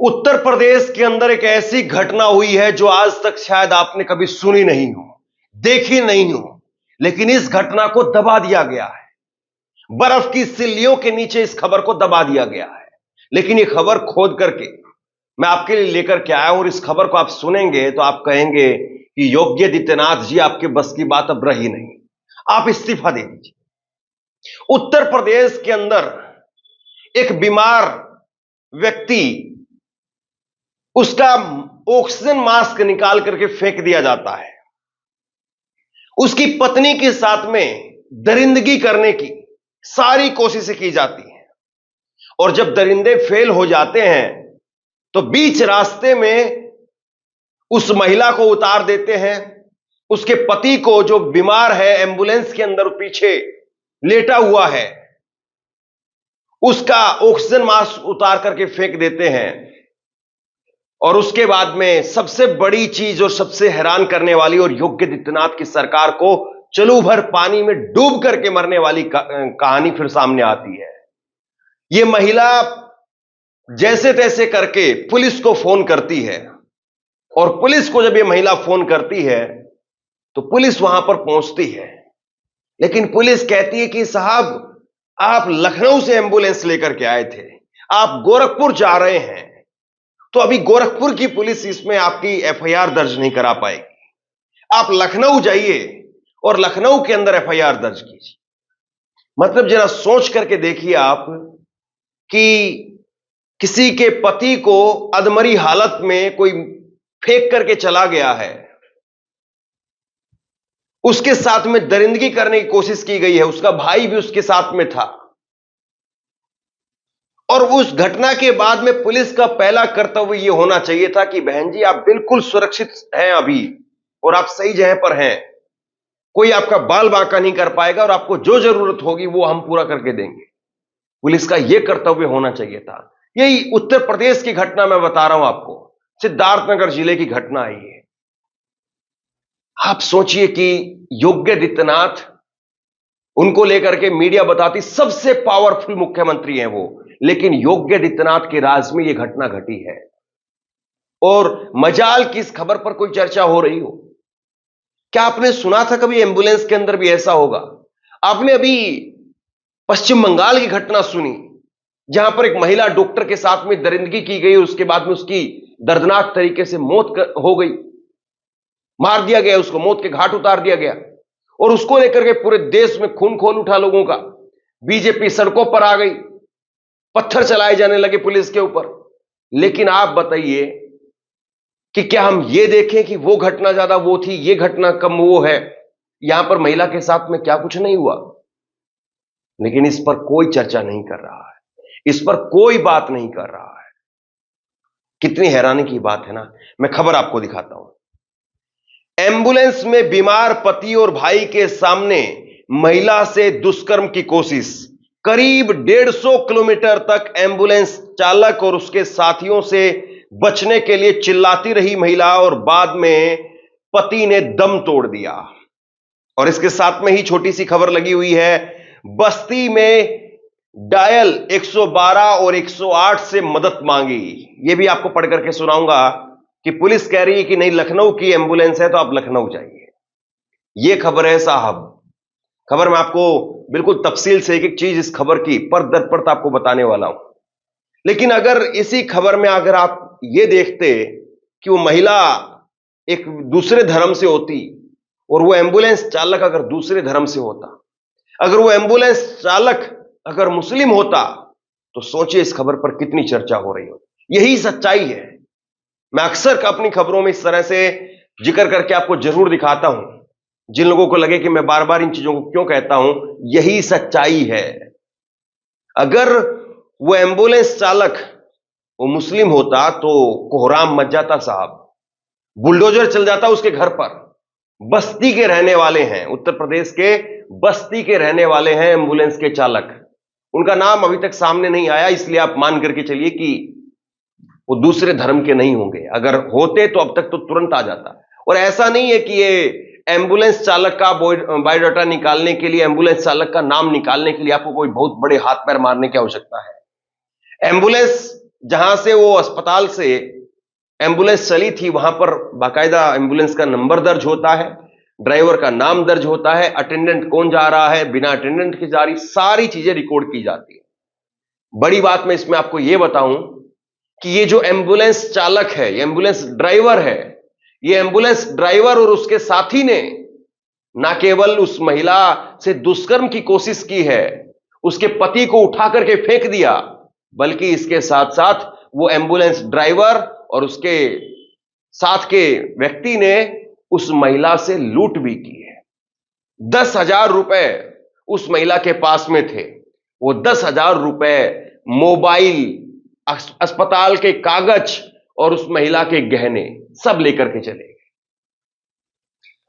उत्तर प्रदेश के अंदर एक ऐसी घटना हुई है जो आज तक शायद आपने कभी सुनी नहीं हो, देखी नहीं हो, लेकिन इस घटना को दबा दिया गया है। बर्फ की सिल्लियों के नीचे इस खबर को दबा दिया गया है। लेकिन ये खबर खोद करके मैं आपके लिए लेकर के आया हूं और इस खबर को आप सुनेंगे तो आप कहेंगे कि योगी आदित्यनाथ जी, आपके बस की बात अब रही नहीं, आप इस्तीफा दे दीजिए। उत्तर प्रदेश के अंदर एक बीमार व्यक्ति, उसका ऑक्सीजन मास्क निकाल करके फेंक दिया जाता है। उसकी पत्नी के साथ में दरिंदगी करने की सारी कोशिशें की जाती हैं और जब दरिंदे फेल हो जाते हैं तो बीच रास्ते में उस महिला को उतार देते हैं। उसके पति को, जो बीमार है, एम्बुलेंस के अंदर पीछे लेटा हुआ है, उसका ऑक्सीजन मास्क उतार करके फेंक देते हैं। और उसके बाद में सबसे बड़ी चीज और सबसे हैरान करने वाली, और योगी आदित्यनाथ की सरकार को चलू भर पानी में डूब करके मरने वाली कहानी फिर सामने आती है। यह महिला जैसे तैसे करके पुलिस को फोन करती है और पुलिस को जब यह महिला फोन करती है तो पुलिस वहां पर पहुंचती है। लेकिन पुलिस कहती है कि साहब, आप लखनऊ से एम्बुलेंस लेकर के आए थे, आप गोरखपुर जा रहे हैं, तो अभी गोरखपुर की पुलिस इसमें आपकी एफआईआर दर्ज नहीं करा पाएगी। आप लखनऊ जाइए और लखनऊ के अंदर एफआईआर दर्ज कीजिए। मतलब जरा सोच करके देखिए आप कि किसी के पति को अधमरी हालत में कोई फेंक करके चला गया है, उसके साथ में दरिंदगी करने की कोशिश की गई है, उसका भाई भी उसके साथ में था, और उस घटना के बाद में पुलिस का पहला कर्तव्य यह होना चाहिए था कि बहन जी, आप बिल्कुल सुरक्षित हैं अभी और आप सही जगह पर हैं, कोई आपका बाल बांका नहीं कर पाएगा और आपको जो जरूरत होगी वो हम पूरा करके देंगे। पुलिस का यह कर्तव्य होना चाहिए था। यही उत्तर प्रदेश की घटना मैं बता रहा हूं आपको, सिद्धार्थनगर जिले की घटना है ये। आप सोचिए कि योगी आदित्यनाथ, उनको लेकर के मीडिया बताती सबसे पावरफुल मुख्यमंत्री हैं वो, लेकिन योगी आदित्यनाथ के राज में यह घटना घटी है। और मजाल की इस खबर पर कोई चर्चा हो रही हो। क्या आपने सुना था कभी एम्बुलेंस के अंदर भी ऐसा होगा? आपने अभी पश्चिम बंगाल की घटना सुनी जहां पर एक महिला डॉक्टर के साथ में दरिंदगी की गई, उसके बाद में उसकी दर्दनाक तरीके से मौत हो गई, मार दिया गया, उसको मौत के घाट उतार दिया गया। और उसको लेकर के पूरे देश में खून खोल उठा लोगों का। बीजेपी सड़कों पर आ गई, पत्थर चलाए जाने लगे पुलिस के ऊपर। लेकिन आप बताइए कि क्या हम ये देखें कि वो घटना ज्यादा वो थी, ये घटना कम वो है? यहां पर महिला के साथ में क्या कुछ नहीं हुआ, लेकिन इस पर कोई चर्चा नहीं कर रहा है, इस पर कोई बात नहीं कर रहा है। कितनी हैरानी की बात है ना। मैं खबर आपको दिखाता हूं। एम्बुलेंस में बीमार पति और भाई के सामने महिला से दुष्कर्म की कोशिश। करीब 150 किलोमीटर तक एम्बुलेंस चालक और उसके साथियों से बचने के लिए चिल्लाती रही महिला और बाद में पति ने दम तोड़ दिया। और इसके साथ में ही छोटी सी खबर लगी हुई है, बस्ती में डायल 112 और 108 से मदद मांगी। यह भी आपको पढ़ करके सुनाऊंगा कि पुलिस कह रही है कि नहीं, लखनऊ की एम्बुलेंस है तो आप लखनऊ जाइए। यह खबर है साहब। खबर में आपको बिल्कुल तफसील से एक एक चीज इस खबर की पर दर पर आपको बताने वाला हूं। लेकिन अगर इसी खबर में अगर आप ये देखते कि वो महिला एक दूसरे धर्म से होती और वो एम्बुलेंस चालक अगर दूसरे धर्म से होता, अगर वो एम्बुलेंस चालक अगर मुस्लिम होता, तो सोचिए इस खबर पर कितनी चर्चा हो रही हो। यही सच्चाई है। मैं अक्सर अपनी खबरों में इस तरह से जिक्र करके आपको जरूर दिखाता हूं। जिन लोगों को लगे कि मैं बार बार इन चीजों को क्यों कहता हूं, यही सच्चाई है। अगर वो एम्बुलेंस चालक वो मुस्लिम होता तो कोहराम मच जाता साहब, बुलडोजर चल जाता उसके घर पर। बस्ती के रहने वाले हैं, उत्तर प्रदेश के बस्ती के रहने वाले हैं एम्बुलेंस के चालक। उनका नाम अभी तक सामने नहीं आया, इसलिए आप मान करके चलिए कि वो दूसरे धर्म के नहीं होंगे। अगर होते तो अब तक तो तुरंत आ जाता। और ऐसा नहीं है कि ये एम्बुलेंस चालक का बायोडाटा निकालने के लिए, एम्बुलेंस चालक का नाम निकालने के लिए आपको कोई बहुत बड़े हाथ पैर मारने की आवश्यकता है। एम्बुलेंस जहां से वो अस्पताल से एम्बुलेंस चली थी, वहां पर बाकायदा एम्बुलेंस का नंबर दर्ज होता है, ड्राइवर का नाम दर्ज होता है, अटेंडेंट कौन जा रहा है, बिना अटेंडेंट की जा रही, सारी चीजें रिकॉर्ड की जाती है। बड़ी बात मैं इसमें आपको यह बताऊं कि ये जो एम्बुलेंस चालक है, ये एम्बुलेंस ड्राइवर है, ये एम्बुलेंस ड्राइवर और उसके साथी ने ना केवल उस महिला से दुष्कर्म की कोशिश की है, उसके पति को उठा करके फेंक दिया, बल्कि इसके साथ साथ वो एम्बुलेंस ड्राइवर और उसके साथ के व्यक्ति ने उस महिला से लूट भी की है। 10,000 रुपए उस महिला के पास में थे। वो 10,000 रुपए, मोबाइल, अस्पताल के कागज और उस महिला के गहने सब लेकर के चले गए।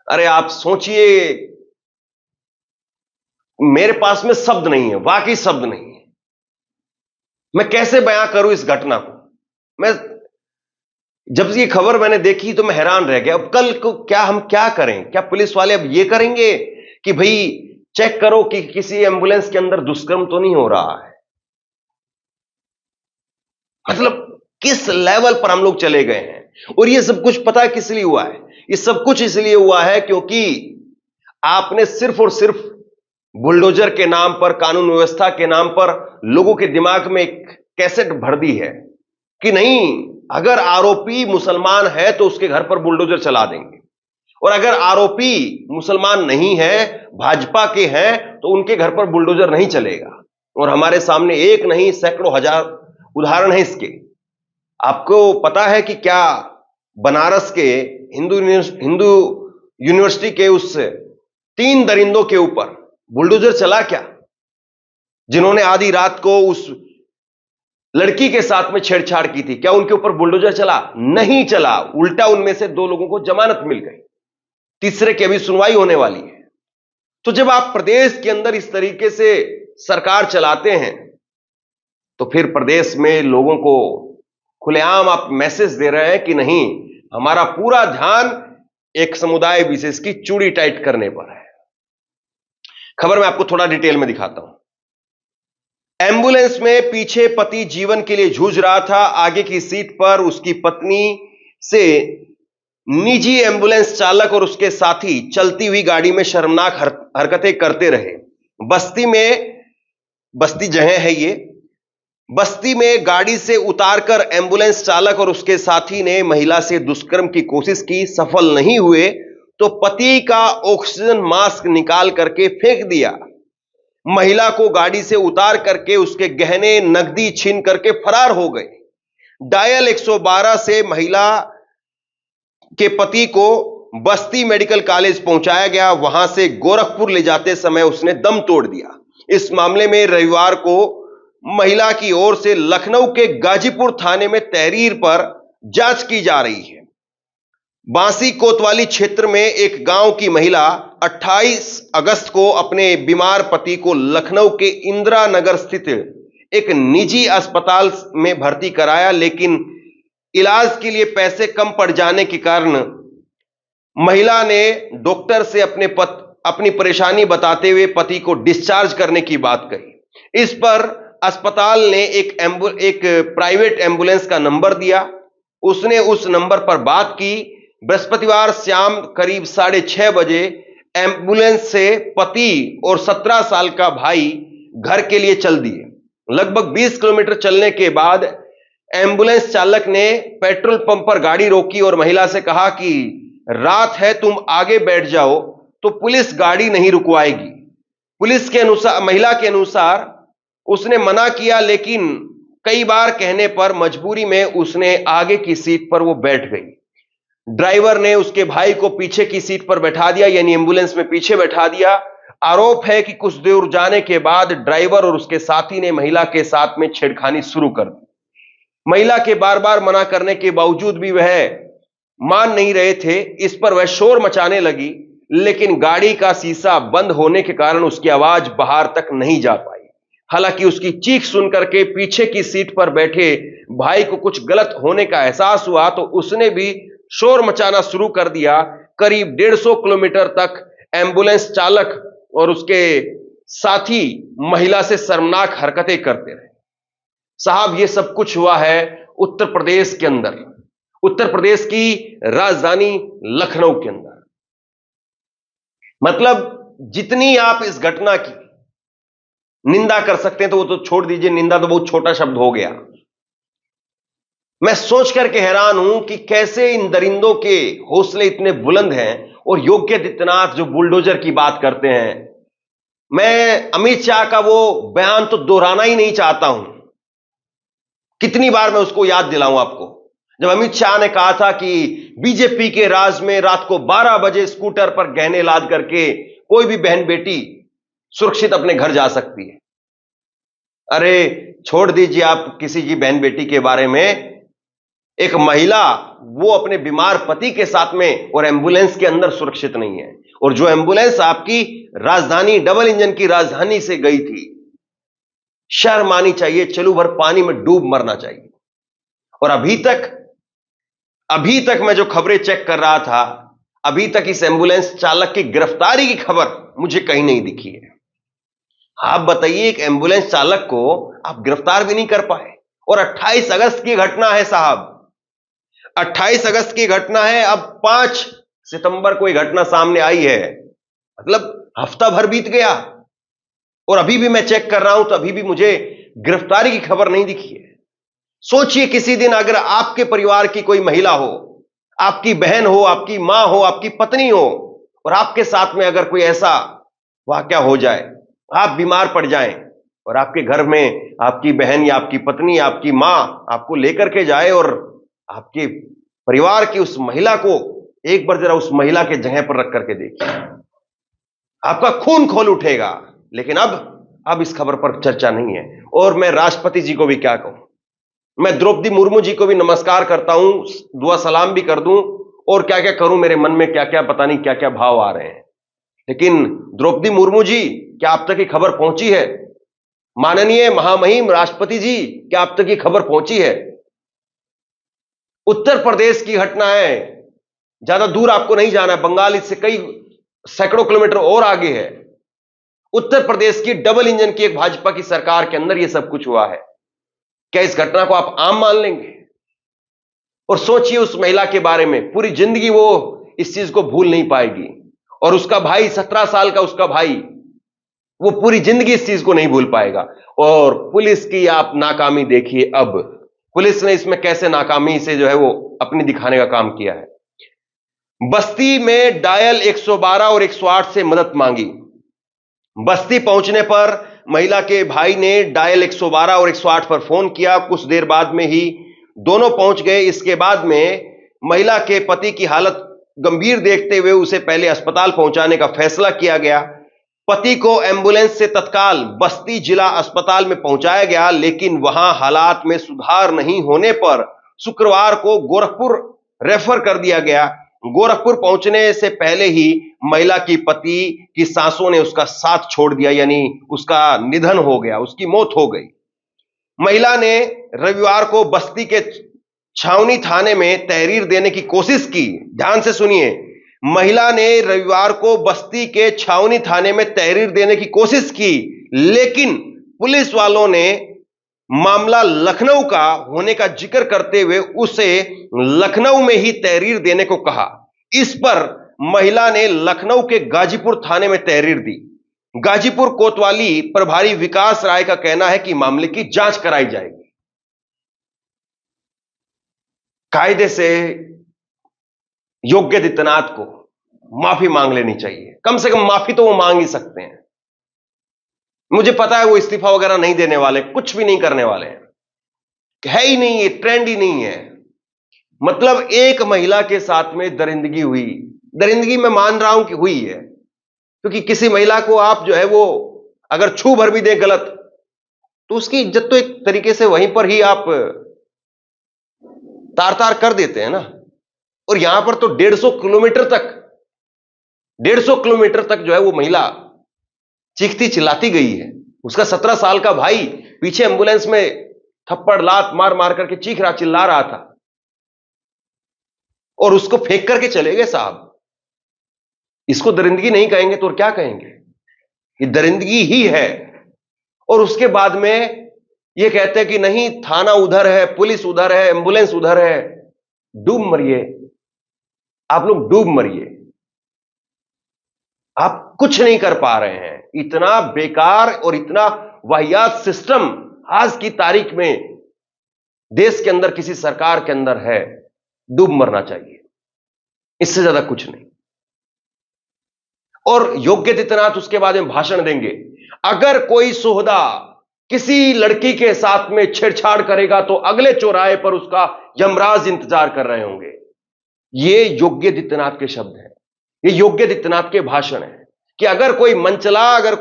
अरे आप सोचिए, मेरे पास में शब्द नहीं है, वाकई शब्द नहीं है। मैं कैसे बयां करूं इस घटना को। मैं जब ये खबर मैंने देखी तो मैं हैरान रह गया। अब कल को हम क्या करें? क्या पुलिस वाले अब ये करेंगे कि भाई चेक करो कि किसी एम्बुलेंस के अंदर दुष्कर्म तो नहीं हो रहा है? मतलब किस लेवल पर हम लोग चले गए हैं। और ये सब कुछ पता किस लिए हुआ है? ये सब कुछ इसलिए हुआ है क्योंकि आपने सिर्फ और सिर्फ बुलडोजर के नाम पर, कानून व्यवस्था के नाम पर लोगों के दिमाग में एक कैसेट भर दी है कि नहीं, अगर आरोपी मुसलमान है तो उसके घर पर बुलडोजर चला देंगे, और अगर आरोपी मुसलमान नहीं है, भाजपा के हैं, तो उनके घर पर बुलडोजर नहीं चलेगा। और हमारे सामने एक नहीं सैकड़ों हजार उदाहरण है इसके। आपको पता है कि क्या बनारस के हिंदू यूनिवर्सिटी के उस 3 दरिंदों के ऊपर बुलडोजर चला क्या, जिन्होंने आधी रात को उस लड़की के साथ में छेड़छाड़ की थी? क्या उनके ऊपर बुलडोजर चला? नहीं चला। उल्टा उनमें से 2 लोगों को जमानत मिल गई, तीसरे की अभी सुनवाई होने वाली है। तो जब आप प्रदेश के अंदर इस तरीके से सरकार चलाते हैं, तो फिर प्रदेश में लोगों को खुलेआम आप मैसेज दे रहे हैं कि नहीं, हमारा पूरा ध्यान एक समुदाय विशेष की चूड़ी टाइट करने पर है। खबर मैं आपको थोड़ा डिटेल में दिखाता हूं। एम्बुलेंस में पीछे पति जीवन के लिए जूझ रहा था। आगे की सीट पर उसकी पत्नी से निजी एम्बुलेंस चालक और उसके साथी चलती हुई गाड़ी में शर्मनाक हरकतें करते रहे। बस्ती जगह है ये। बस्ती में गाड़ी से उतारकर एम्बुलेंस चालक और उसके साथी ने महिला से दुष्कर्म की कोशिश की। सफल नहीं हुए तो पति का ऑक्सीजन मास्क निकाल करके फेंक दिया। महिला को गाड़ी से उतार करके उसके गहने, नकदी छीन करके फरार हो गए। डायल 112 से महिला के पति को बस्ती मेडिकल कॉलेज पहुंचाया गया। वहां से गोरखपुर ले जाते समय उसने दम तोड़ दिया। इस मामले में रविवार को महिला की ओर से लखनऊ के गाजीपुर थाने में तहरीर पर जांच की जा रही है। बांसी कोतवाली क्षेत्र में एक गांव की महिला 28 अगस्त को अपने बीमार पति को लखनऊ के इंदिरा नगर स्थित एक निजी अस्पताल में भर्ती कराया, लेकिन इलाज के लिए पैसे कम पड़ जाने के कारण महिला ने डॉक्टर से अपनी परेशानी बताते हुए पति को डिस्चार्ज करने की बात कही। इस पर अस्पताल ने एक प्राइवेट एम्बुलेंस का नंबर दिया। उसने उस नंबर पर बात की। बृहस्पतिवार शाम करीब 6:30 बजे एम्बुलेंस से पति और 17 साल का भाई घर के लिए चल दिए। लगभग 20 किलोमीटर चलने के बाद एम्बुलेंस चालक ने पेट्रोल पंप पर गाड़ी रोकी और महिला से कहा कि रात है, तुम आगे बैठ जाओ, तो पुलिस गाड़ी नहीं रुकवाएगी। महिला के अनुसार उसने मना किया, लेकिन कई बार कहने पर मजबूरी में उसने आगे की सीट पर वो बैठ गई। ड्राइवर ने उसके भाई को पीछे की सीट पर बैठा दिया, यानी एम्बुलेंस में पीछे बैठा दिया। आरोप है कि कुछ दूर जाने के बाद ड्राइवर और उसके साथी ने महिला के साथ में छेड़खानी शुरू कर दी। महिला के बार बार मना करने के बावजूद भी वह मान नहीं रहे थे। इस पर वह शोर मचाने लगी, लेकिन गाड़ी का शीशा बंद होने के कारण उसकी आवाज बाहर तक नहीं जा पाई। हालांकि उसकी चीख सुनकर के पीछे की सीट पर बैठे भाई को कुछ गलत होने का एहसास हुआ, तो उसने भी शोर मचाना शुरू कर दिया। करीब 150 किलोमीटर तक एम्बुलेंस चालक और उसके साथी महिला से शर्मनाक हरकतें करते रहे। साहब ये सब कुछ हुआ है उत्तर प्रदेश के अंदर, उत्तर प्रदेश की राजधानी लखनऊ के अंदर। मतलब जितनी आप इस घटना की निंदा कर सकते हैं तो वो तो छोड़ दीजिए, निंदा तो बहुत छोटा शब्द हो गया। मैं सोच करके हैरान हूं कि कैसे इन दरिंदों के हौसले इतने बुलंद हैं और योगी आदित्यनाथ जो बुलडोजर की बात करते हैं। मैं अमित शाह का वो बयान तो दोहराना ही नहीं चाहता हूं, कितनी बार मैं उसको याद दिलाऊं आपको, जब अमित शाह ने कहा था कि बीजेपी के राज में रात को 12 बजे स्कूटर पर गहने लाद करके कोई भी बहन बेटी सुरक्षित अपने घर जा सकती है। अरे छोड़ दीजिए आप किसी की बहन बेटी के बारे में, एक महिला वो अपने बीमार पति के साथ में और एम्बुलेंस के अंदर सुरक्षित नहीं है, और जो एम्बुलेंस आपकी राजधानी डबल इंजन की राजधानी से गई थी, शर्म आनी चाहिए, चलू भर पानी में डूब मरना चाहिए। और अभी तक मैं जो खबरें चेक कर रहा था, अभी तक इस एम्बुलेंस चालक की गिरफ्तारी की खबर मुझे कहीं नहीं दिखी है। आप बताइए, एक एम्बुलेंस चालक को आप गिरफ्तार भी नहीं कर पाए। और 28 अगस्त की घटना है साहब, 28 अगस्त की घटना है, अब 5 सितंबर को यह घटना सामने आई है, मतलब हफ्ता भर बीत गया और अभी भी मैं चेक कर रहा हूं तो अभी भी मुझे गिरफ्तारी की खबर नहीं दिखी है। सोचिए किसी दिन अगर आपके परिवार की कोई महिला हो, आपकी बहन हो, आपकी मां हो, आपकी पत्नी हो, और आपके साथ में अगर कोई ऐसा वाकया हो जाए, आप बीमार पड़ जाएं और आपके घर में आपकी बहन या आपकी पत्नी या आपकी मां आपको लेकर के जाए और आपके परिवार की उस महिला को, एक बार जरा उस महिला के जगह पर रख करके देखिए, आपका खून खौल उठेगा। लेकिन अब इस खबर पर चर्चा नहीं है। और मैं राष्ट्रपति जी को भी क्या कहूं, मैं द्रौपदी मुर्मू जी को भी नमस्कार करता हूं, दुआ सलाम भी कर दूं, और क्या क्या करूं, मेरे मन में क्या क्या पता नहीं क्या क्या भाव आ रहे हैं। लेकिन द्रौपदी मुर्मू जी, क्या आप तक ये खबर पहुंची है? माननीय महामहिम राष्ट्रपति जी, क्या आप तक ये खबर पहुंची है? उत्तर प्रदेश की घटना है, ज्यादा दूर आपको नहीं जाना है, बंगाल इससे कई सैकड़ों किलोमीटर और आगे है। उत्तर प्रदेश की डबल इंजन की एक भाजपा की सरकार के अंदर यह सब कुछ हुआ है। क्या इस घटना को आप आम मान लेंगे? और सोचिए उस महिला के बारे में, पूरी जिंदगी वो इस चीज को भूल नहीं पाएगी, और उसका भाई 17 साल का उसका भाई, वो पूरी जिंदगी इस चीज को नहीं भूल पाएगा। और पुलिस की आप नाकामी देखिए, अब पुलिस ने इसमें कैसे नाकामी से जो है वो अपनी दिखाने का काम किया है। बस्ती में डायल 112 और 108 से मदद मांगी। बस्ती पहुंचने पर महिला के भाई ने डायल 112 और 108 पर फोन किया, कुछ देर बाद में ही दोनों पहुंच गए। इसके बाद में महिला के पति की हालत गंभीर देखते हुए उसे पहले अस्पताल पहुंचाने का फैसला किया गया। पति को एम्बुलेंस से तत्काल बस्ती जिला अस्पताल में पहुंचाया गया, लेकिन वहां हालात में सुधार नहीं होने पर शुक्रवार को गोरखपुर रेफर कर दिया गया। गोरखपुर पहुंचने से पहले ही महिला की पति की सांसों ने उसका साथ छोड़ दिया, यानी उसका निधन हो गया, उसकी मौत हो गई। महिला ने रविवार को बस्ती के छावनी थाने में तहरीर देने की कोशिश की। ध्यान से सुनिए, महिला ने रविवार को बस्ती के छावनी थाने में तहरीर देने की कोशिश की, लेकिन पुलिस वालों ने मामला लखनऊ का होने का जिक्र करते हुए उसे लखनऊ में ही तहरीर देने को कहा। इस पर महिला ने लखनऊ के गाजीपुर थाने में तहरीर दी। गाजीपुर कोतवाली प्रभारी विकास राय का कहना है कि मामले की जांच कराई जाएगी। कायदे से योगी आदित्यनाथ को माफी मांग लेनी चाहिए, कम से कम माफी तो वो मांग ही सकते हैं। मुझे पता है वो इस्तीफा वगैरह नहीं देने वाले, कुछ भी नहीं करने वाले हैं, है ही नहीं, ये ट्रेंड ही नहीं है। मतलब एक महिला के साथ में दरिंदगी हुई, दरिंदगी मैं मान रहा हूं कि हुई है, क्योंकि किसी महिला को आप जो है वो अगर छू भर भी दें गलत, तो उसकी इज्जत तो एक तरीके से वहीं पर ही आप तार तार कर देते हैं ना। और यहां पर तो 150 किलोमीटर तक जो है वो महिला चीखती चिल्लाती गई है। उसका 17 साल का भाई पीछे एम्बुलेंस में थप्पड़ लात मार मार करके चीख रहा, चिल्ला रहा था, और उसको फेंक करके चले गए। साहब, इसको दरिंदगी नहीं कहेंगे तो और क्या कहेंगे? ये दरिंदगी ही है। और उसके बाद में ये कहते हैं कि नहीं, थाना उधर है, पुलिस उधर है, एम्बुलेंस उधर है। डूब मरिए, आप लोग डूब मरिए। आप कुछ नहीं कर पा रहे हैं। इतना बेकार और इतना वाहियात सिस्टम आज की तारीख में देश के अंदर किसी सरकार के अंदर है। डूब मरना चाहिए, इससे ज्यादा कुछ नहीं। और योगी आदित्यनाथ उसके बाद में भाषण देंगे। अगर कोई सोहदा किसी लड़की के साथ में छेड़छाड़ करेगा तो अगले चौराहे पर उसका यमराज इंतजार कर रहे होंगे। ये योगी आदित्यनाथ के शब्द हैं, ये योगी आदित्यनाथ के भाषण है कि अगर कोई मनचला, अगर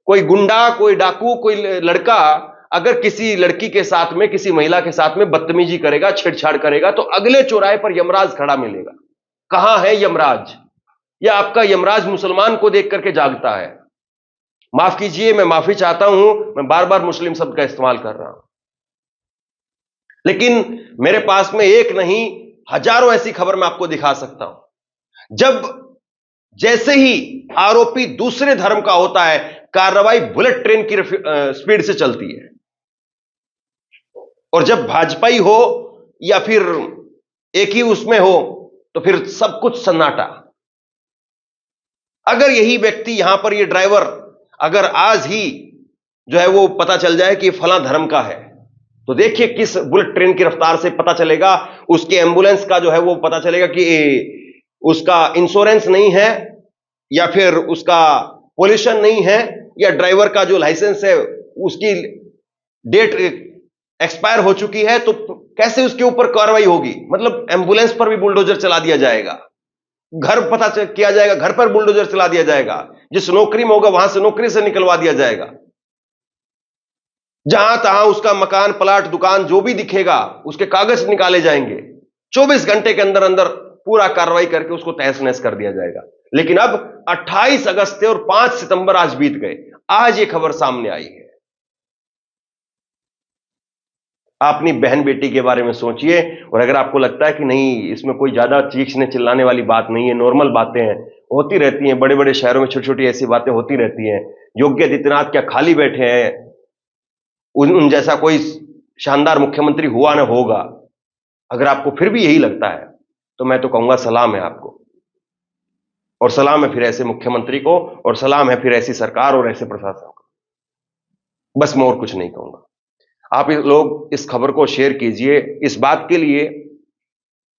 कोई गुंडा, कोई डाकू, कोई लड़का अगर किसी लड़की के साथ में, किसी महिला के साथ में बदतमीजी करेगा, छेड़छाड़ करेगा तो अगले चौराहे पर यमराज खड़ा मिलेगा। कहां है यमराज? या आपका यमराज मुसलमान को देख करके जागता है? माफ कीजिए, मैं माफी चाहता हूं, मैं बार बार मुस्लिम शब्द का इस्तेमाल कर रहा हूं, लेकिन मेरे पास में एक नहीं हजारों ऐसी खबर मैं आपको दिखा सकता हूं। जब जैसे ही आरोपी दूसरे धर्म का होता है, कार्रवाई बुलेट ट्रेन की स्पीड से चलती है। और जब भाजपाई हो या फिर एक ही उसमें हो तो फिर सब कुछ सन्नाटा। अगर यही व्यक्ति यहां पर ये ड्राइवर अगर आज ही जो है वो पता चल जाए कि फला धर्म का है, तो देखिए किस बुलेट ट्रेन की रफ्तार से पता चलेगा। उसके एम्बुलेंस का जो है वो पता चलेगा कि उसका इंश्योरेंस नहीं है, या फिर उसका पोल्यूशन नहीं है, या ड्राइवर का जो लाइसेंस है उसकी डेट एक्सपायर हो चुकी है, तो कैसे उसके ऊपर कार्रवाई होगी? मतलब एम्बुलेंस पर भी बुलडोजर चला दिया जाएगा, घर पता किया जाएगा, घर पर बुलडोजर चला दिया जाएगा, जिस नौकरी में होगा वहां से नौकरी से निकलवा दिया जाएगा। जहां तहां उसका मकान, प्लाट, दुकान जो भी दिखेगा उसके कागज निकाले जाएंगे। 24 घंटे के अंदर अंदर पूरा कार्रवाई करके उसको तहस नहस कर दिया जाएगा। लेकिन अब 28 अगस्त थे और 5 सितंबर आज बीत गए, आज ये खबर सामने आई है। अपनी बहन बेटी के बारे में सोचिए, और अगर आपको लगता है कि नहीं इसमें कोई ज्यादा चीखने चिल्लाने वाली बात नहीं है, नॉर्मल बातें हैं, होती रहती हैं, बड़े बड़े शहरों में छोटी छोटी ऐसी बातें होती रहती हैं। योगी आदित्यनाथ क्या खाली बैठे हैं? उन जैसा कोई शानदार मुख्यमंत्री हुआ ना होगा। अगर आपको फिर भी यही लगता है तो मैं तो कहूंगा सलाम है आपको, और सलाम है फिर ऐसे मुख्यमंत्री को, और सलाम है फिर ऐसी सरकार और ऐसे प्रशासन को। बस मैं और कुछ नहीं कहूंगा। आप लोग इस खबर को शेयर कीजिए इस बात के लिए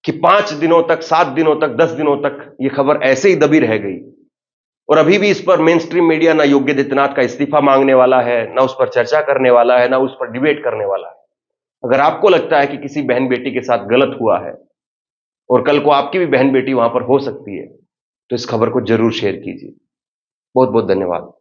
कि 5 दिनों तक, 7 दिनों तक, 10 दिनों तक ये खबर ऐसे ही दबी रह गई, और अभी भी इस पर मेन स्ट्रीम मीडिया ना योगी आदित्यनाथ का इस्तीफा मांगने वाला है, ना उस पर चर्चा करने वाला है, ना उस पर डिबेट करने वाला है। अगर आपको लगता है कि किसी बहन बेटी के साथ गलत हुआ है और कल को आपकी भी बहन बेटी वहां पर हो सकती है, तो इस खबर को जरूर शेयर कीजिए। बहुत बहुत धन्यवाद।